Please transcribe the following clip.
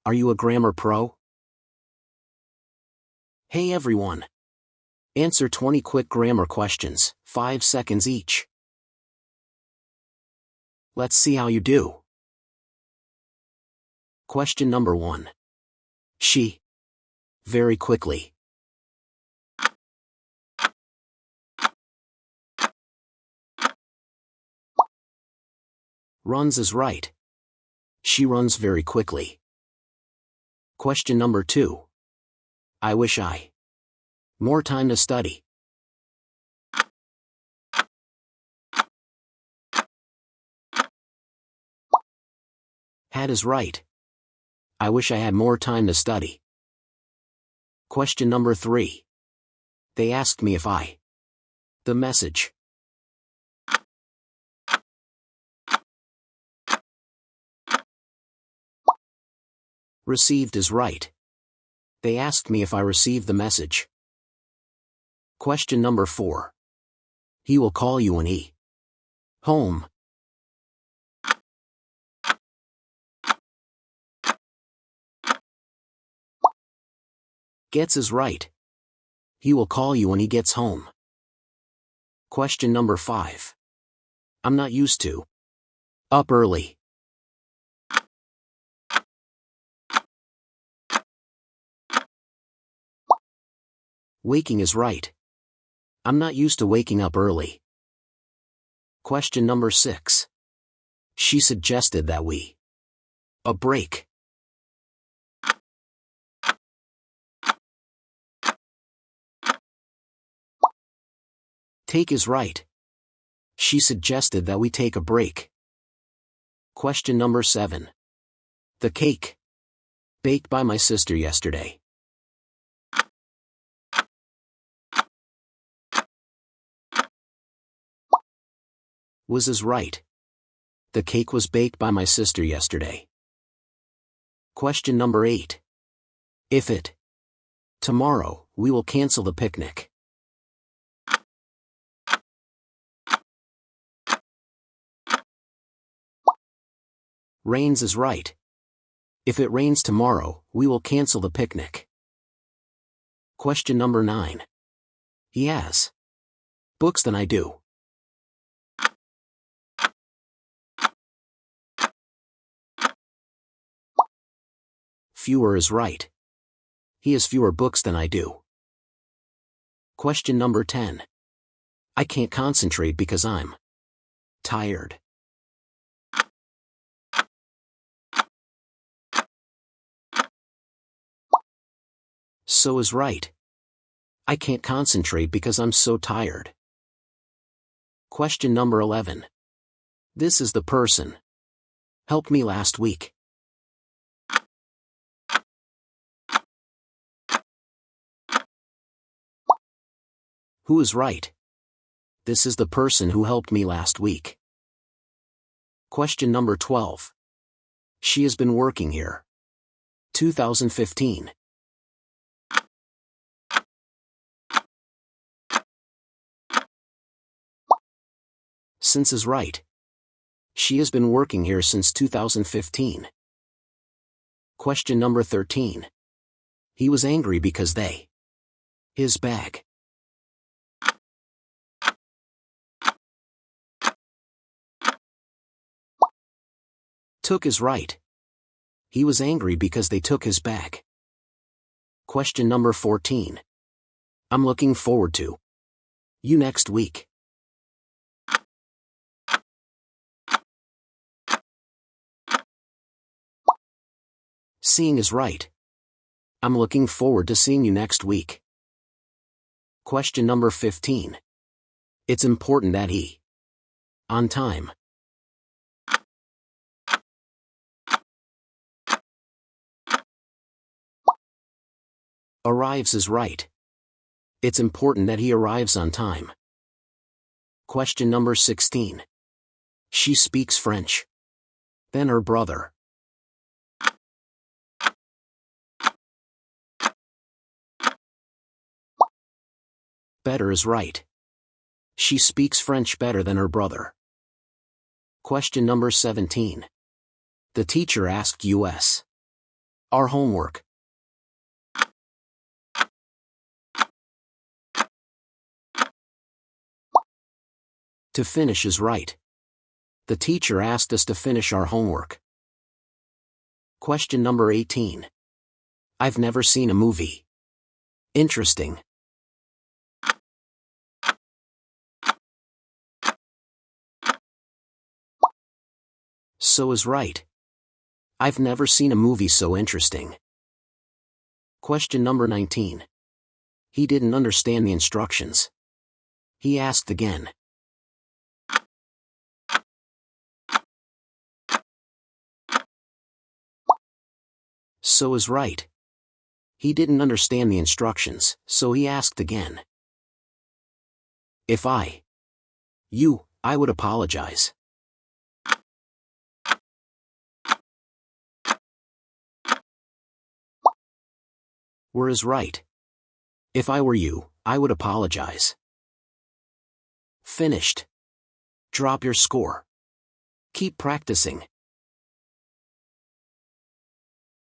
Are you a grammar pro? Hey everyone! Answer 20 quick grammar questions, 5 seconds each. Let's see how you do. Question number 1. She. Very quickly. Runs is right. She runs very quickly. Question number 2. I wish I. More time to study. Had is right. I wish I had more time to study. Question number 3. They asked me if I. The message. Received is right. They asked me if I received the message. Question number 4. He will call you when he. Home. Gets is right. He will call you when he gets home. Question number 5. I'm not used to. Up early. Waking is right. I'm not used to waking up early. Question number 6. She suggested that we. A break. Take is right. She suggested that we take a break. Question number 7. The cake. Baked by my sister yesterday. Was is right. The cake was baked by my sister yesterday. Question number 8. If it. Tomorrow, we will cancel the picnic. Rains is right. If it rains tomorrow, we will cancel the picnic. Question number 9. He has. Books than I do. Fewer is right. He has fewer books than I do. Question number 10. I can't concentrate because I'm tired. So is right. I can't concentrate because I'm so tired. Question number 11. This is the person. Helped me last week. Who is right? This is the person who helped me last week. Question number 12. She has been working here. 2015. Since is right. She has been working here since 2015. Question number 13. He was angry because they. His bag. Took is right. He was angry because they took his bag. Question number 14. I'm looking forward to. You next week. Seeing is right. I'm looking forward to seeing you next week. Question number 15. It's important that he. On time. Arrives is right. It's important that he arrives on time. Question number 16. She speaks French. Then her brother. Better is right. She speaks French better than her brother. Question number 17. The teacher asked us. Our homework. To finish is right. The teacher asked us to finish our homework. Question number 18. I've never seen a movie. Interesting. So is right. I've never seen a movie so interesting. Question number 19. He didn't understand the instructions. He asked again. So is right. He didn't understand the instructions, so he asked again. If I would apologize. Were is right. If I were you, I would apologize. Finished. Drop your score. Keep practicing.